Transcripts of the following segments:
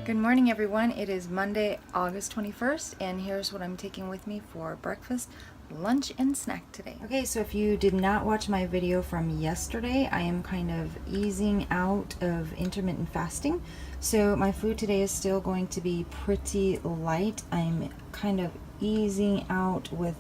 Good morning, everyone. It is Monday, August 21st, and here's what I'm taking with me for breakfast, lunch, and snack today. Okay, so if you did not watch my video from yesterday, I am kind of easing out of intermittent fasting. So my food today is still going to be pretty light. I'm kind of easing out with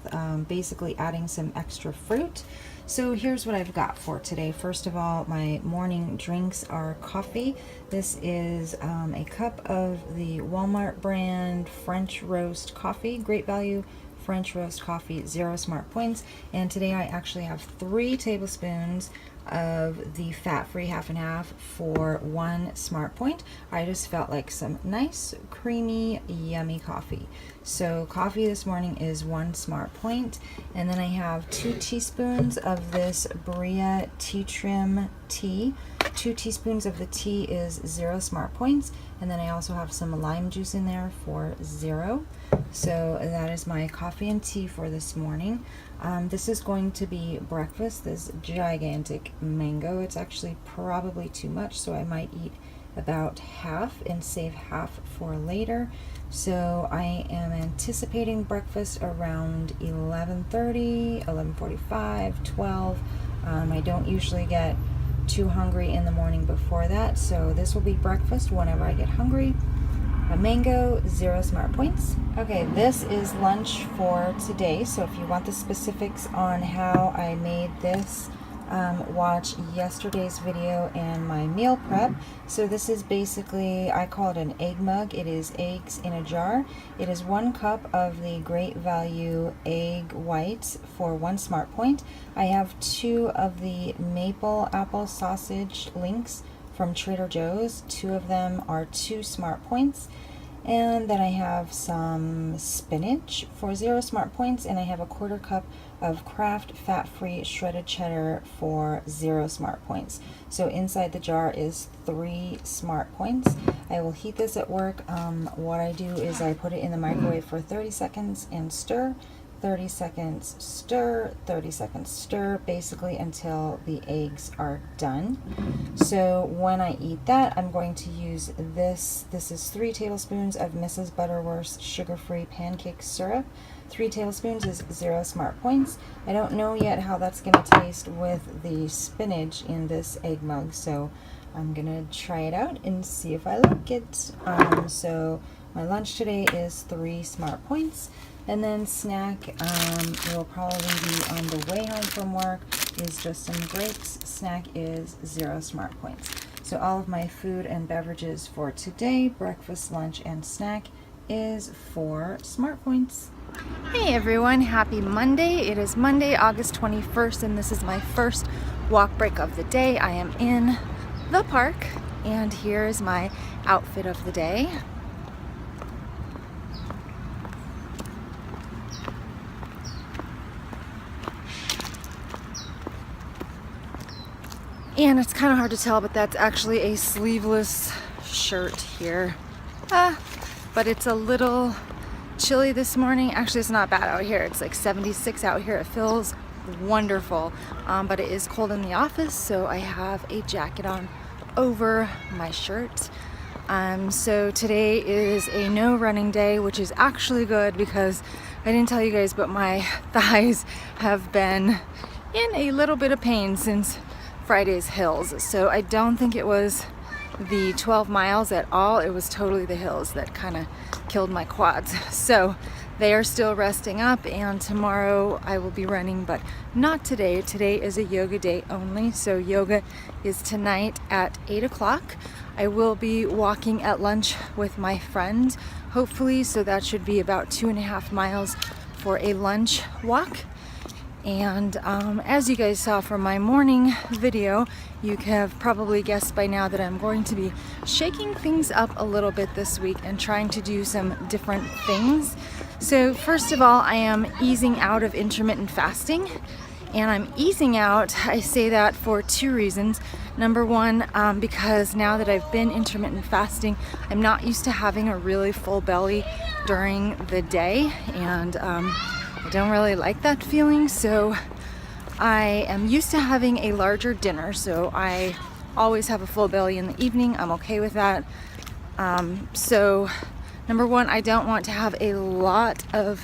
basically adding some extra fruit. So here's what I've got for today. First of all, my morning drinks are coffee. This is a cup of the Walmart brand French roast coffee, great value French roast coffee, 0 smart points. And today I actually have 3 tablespoons of the fat-free half and half for 1 smart point. I just felt like some nice, creamy, yummy coffee. So coffee this morning is 1 smart point, and then I have 2 teaspoons of this Bria tea trim tea. 2 teaspoons of the tea is 0 smart points, and then I also have some lime juice in there for 0. So that is my coffee and tea for this morning. This is going to be breakfast, this gigantic mango. It's actually probably too much, so I might eat about half and save half for later. So I am anticipating breakfast around 11:30, 11:45, 12. I don't usually get too hungry in the morning before that, so this will be breakfast whenever I get hungry. A mango, 0 smart points. Okay, this is lunch for today, so if you want the specifics on how I made this, watch yesterday's video and my meal prep. So this is basically, I call it an egg mug. It is eggs in a jar. It is 1 cup of the great value egg whites for 1 smart point. I have 2 of the maple apple sausage links from Trader Joe's. 2 of them are 2 smart points. And then I have some spinach for 0 smart points, and I have a 1/4 cup of Kraft fat-free shredded cheddar for 0 smart points. So inside the jar is 3 smart points. I will heat this at work. What I do is I put it in the microwave for 30 seconds and stir. 30 seconds stir, 30 seconds stir, basically until the eggs are done. So when I eat that, I'm going to use this. This is 3 tablespoons of Mrs. Butterworth's sugar-free pancake syrup. 3 tablespoons is 0 smart points. I don't know yet how that's going to taste with the spinach in this egg mug, so I'm going to try it out and see if I like it. So my lunch today is 3 smart points. And then snack, it will probably be on the way home from work, is just some grapes. Snack is 0 smart points. So all of my food and beverages for today, breakfast, lunch, and snack, is 4 smart points. Hey everyone, happy Monday. It is Monday, August 21st, and this is my first walk break of the day. I am in the park, and here is my outfit of the day. And it's kind of hard to tell, but that's actually a sleeveless shirt here. But it's a little chilly this morning. Actually, it's not bad out here. It's like 76 out here. It feels wonderful, but it is cold in the office, so I have a jacket on over my shirt. So today is a no running day, which is actually good because I didn't tell you guys, but my thighs have been in a little bit of pain since Friday's hills. So I don't think it was the 12 miles at all. It was totally the hills that kind of killed my quads. So they are still resting up, and tomorrow I will be running, but not today. Today is a yoga day only. So yoga is tonight at 8 o'clock. I will be walking at lunch with my friend, hopefully. So that should be about 2.5 miles for a lunch walk. And as you guys saw from my morning video, you have probably guessed by now that I'm going to be shaking things up a little bit this week and trying to do some different things. So first of all, I am easing out of intermittent fasting, and I'm easing out, I say that for 2 reasons. Number one, because now that I've been intermittent fasting, I'm not used to having a really full belly during the day, and I don't really like that feeling, so I am used to having a larger dinner, so I always have a full belly in the evening. I'm okay with that. So number one, I don't want to have a lot of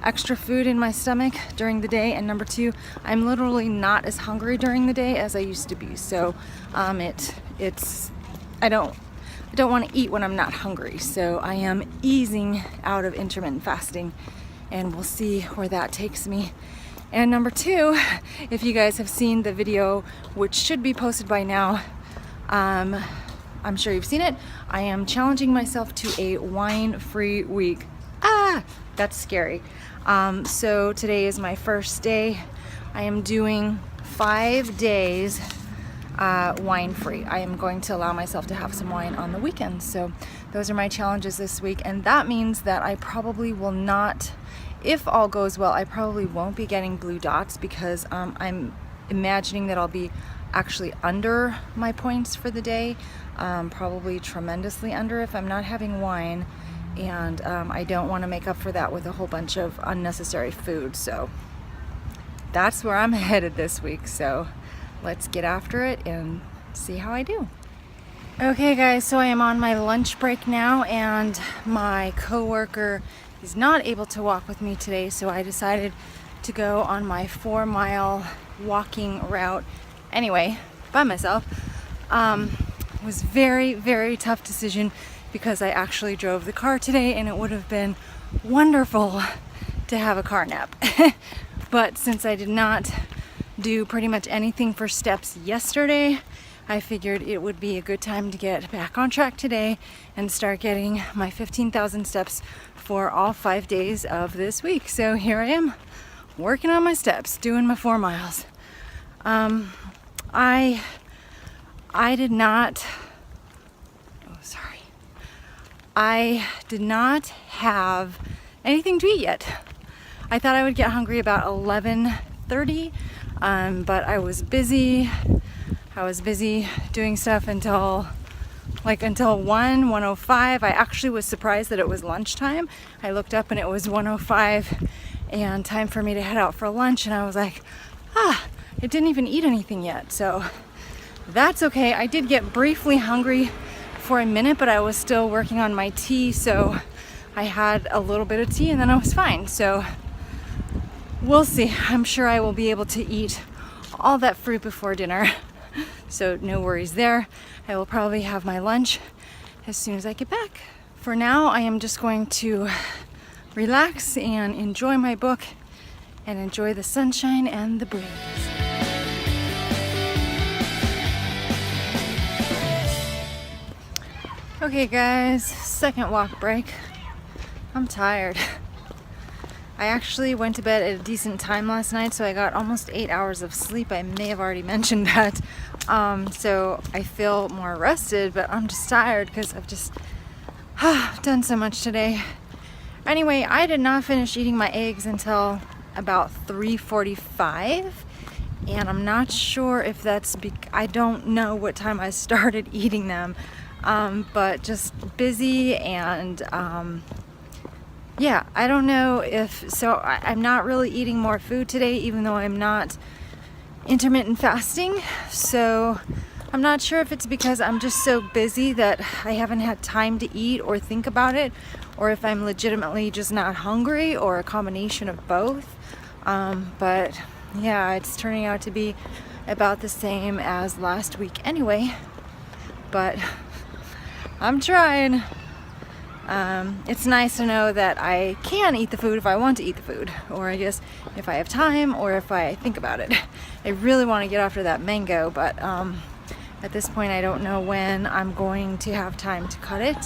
extra food in my stomach during the day, and number two, I'm literally not as hungry during the day as I used to be. So I don't want to eat when I'm not hungry. So I am easing out of intermittent fasting, and we'll see where that takes me. And number two, if you guys have seen the video, which should be posted by now, I'm sure you've seen it, I am challenging myself to a wine-free week. That's scary. So today is my first day. I am doing 5 days wine-free. I am going to allow myself to have some wine on the weekends. So those are my challenges this week, and that means that I probably will not, if all goes well, I probably won't be getting blue dots, because I'm imagining that I'll be actually under my points for the day, probably tremendously under if I'm not having wine, and I don't want to make up for that with a whole bunch of unnecessary food. So that's where I'm headed this week. So let's get after it and see how I do. Okay guys, so I am on my lunch break now, and my coworker is not able to walk with me today, so I decided to go on my 4-mile walking route anyway by myself. It was very, very tough decision, because I actually drove the car today, and it would have been wonderful to have a car nap. But since I did not do pretty much anything for steps yesterday, I figured it would be a good time to get back on track today and start getting my 15,000 steps for all 5 days of this week. So here I am, working on my steps, doing my 4 miles. I did not have anything to eat yet. I thought I would get hungry about 11:30, but I was busy. I was busy doing stuff until 1:05. I actually was surprised that it was lunchtime. I looked up and it was 1:05 and time for me to head out for lunch, and I was like, I didn't even eat anything yet. So that's okay. I did get briefly hungry for a minute, but I was still working on my tea, so I had a little bit of tea and then I was fine. So we'll see. I'm sure I will be able to eat all that fruit before dinner. So no worries there. I will probably have my lunch as soon as I get back. For now, I am just going to relax and enjoy my book and enjoy the sunshine and the breeze. Okay guys, second walk break. I'm tired. I actually went to bed at a decent time last night, so I got almost 8 hours of sleep. I may have already mentioned that. So I feel more rested, but I'm just tired because I've just done so much today. Anyway, I did not finish eating my eggs until about 3:45, and I'm not sure if that's I don't know what time I started eating them, but just busy and yeah, I don't know if, so I'm not really eating more food today, even though I'm not intermittent fasting. So I'm not sure if it's because I'm just so busy that I haven't had time to eat or think about it, or if I'm legitimately just not hungry, or a combination of both. But yeah, it's turning out to be about the same as last week anyway, but I'm trying. It's nice to know that I can eat the food if I want to eat the food, or I guess if I have time or if I think about it. I really want to get after that mango, but at this point I don't know when I'm going to have time to cut it.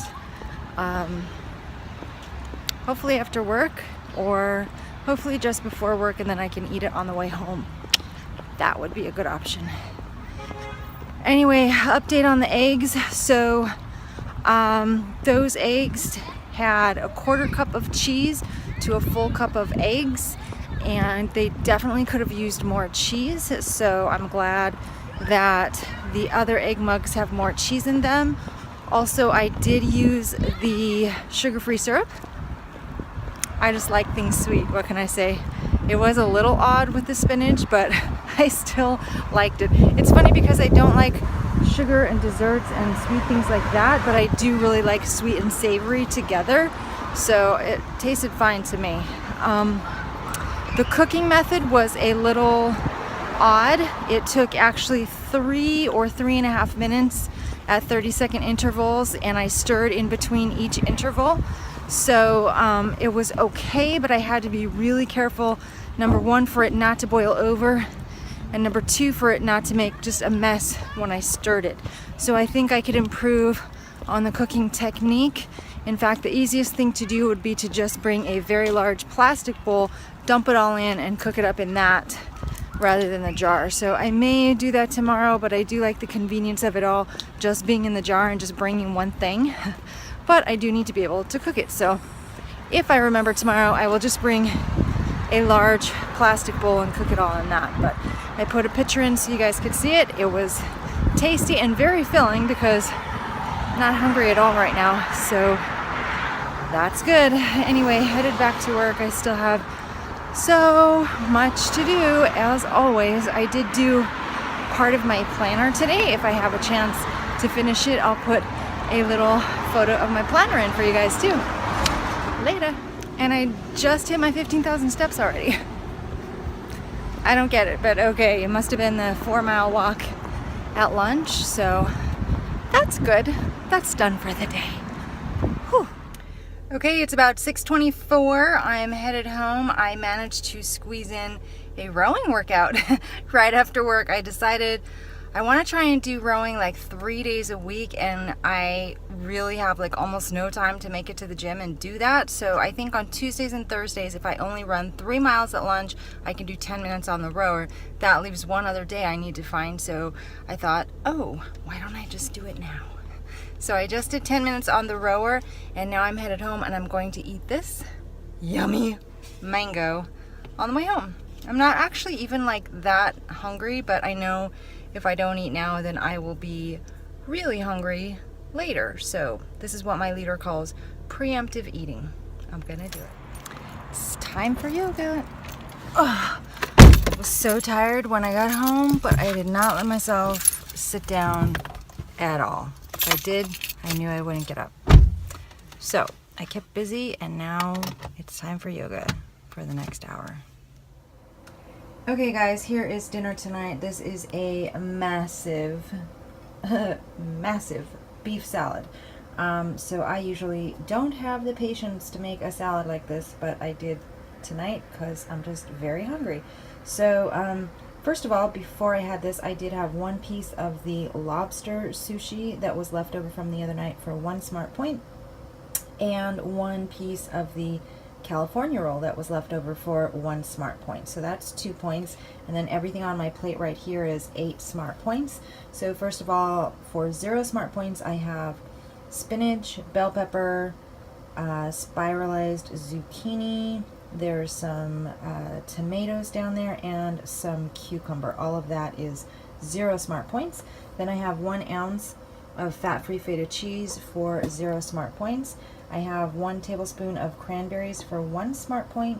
Hopefully after work, or hopefully just before work, and then I can eat it on the way home. That would be a good option. Anyway, update on the eggs. So those eggs had a 1/4 cup of cheese to a full cup of eggs, and they definitely could have used more cheese. So I'm glad that the other egg mugs have more cheese in them. Also, I did use the sugar-free syrup. I just like things sweet, what can I say? It was a little odd with the spinach, but I still liked it. It's funny because I don't like sugar and desserts and sweet things like that, but I do really like sweet and savory together, so it tasted fine to me. The cooking method was a little odd. It took actually 3 or 3.5 minutes at 30-second intervals, and I stirred in between each interval. So it was okay, but I had to be really careful, number 1, for it not to boil over, and number 2, for it not to make just a mess when I stirred it. So I think I could improve on the cooking technique. In fact, the easiest thing to do would be to just bring a very large plastic bowl, dump it all in, and cook it up in that rather than the jar. So I may do that tomorrow, but I do like the convenience of it all just being in the jar and just bringing one thing. But I do need to be able to cook it. So if I remember tomorrow, I will just bring a large plastic bowl and cook it all in that. But I put a picture in so you guys could see it. It was tasty and very filling because I'm not hungry at all right now. So that's good. Anyway, headed back to work. I still have so much to do. As always, I did do part of my planner today. If I have a chance to finish it, I'll put a little photo of my planner in for you guys too. Later. And I just hit my 15,000 steps already. I don't get it, but okay. It must have been the 4-mile walk at lunch, so that's good. That's done for the day. Whew. Okay, it's about 6:24. I'm headed home. I managed to squeeze in a rowing workout right after work. I decided I want to try and do rowing like 3 days a week, and I really have like almost no time to make it to the gym and do that. So I think on Tuesdays and Thursdays, if I only run 3 miles at lunch, I can do 10 minutes on the rower. That leaves one other day I need to find. So I thought, oh, why don't I just do it now? So I just did 10 minutes on the rower, and now I'm headed home and I'm going to eat this yummy mango on the way home. I'm not actually even like that hungry, but I know if I don't eat now, then I will be really hungry later. So this is what my leader calls preemptive eating. I'm gonna do it. It's time for yoga. Oh, I was so tired when I got home, but I did not let myself sit down at all. If I did, I knew I wouldn't get up. So I kept busy, and now it's time for yoga for the next hour. Okay guys, here is dinner tonight. This is a massive, massive beef salad. So I usually don't have the patience to make a salad like this, but I did tonight because I'm just very hungry. So first of all, before I had this, I did have 1 piece of the lobster sushi that was left over from the other night for 1 smart point, and 1 piece of the California roll that was left over for 1 smart point. So that's 2 points, and then everything on my plate right here is 8 smart points. So first of all, for 0 smart points, I have spinach, bell pepper, spiralized zucchini, there's some tomatoes down there, and some cucumber. All of that is 0 smart points. Then I have 1 ounce of fat-free feta cheese for 0 smart points. I have 1 tablespoon of cranberries for 1 smart point,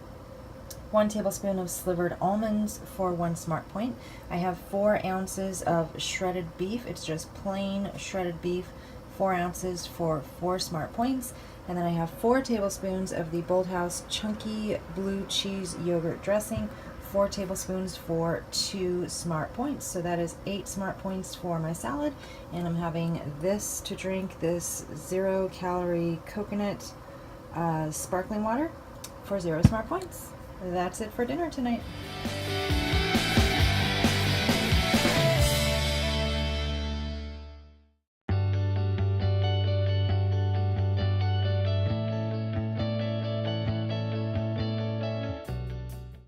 1 tablespoon of slivered almonds for 1 smart point. I have 4 ounces of shredded beef. It's just plain shredded beef, 4 ounces for 4 smart points. And then I have 4 tablespoons of the Bolthouse Chunky Blue Cheese Yogurt Dressing, 4 tablespoons for 2 smart points. So that is 8 smart points for my salad. And I'm having this to drink, this 0-calorie coconut sparkling water for 0 smart points. That's it for dinner tonight.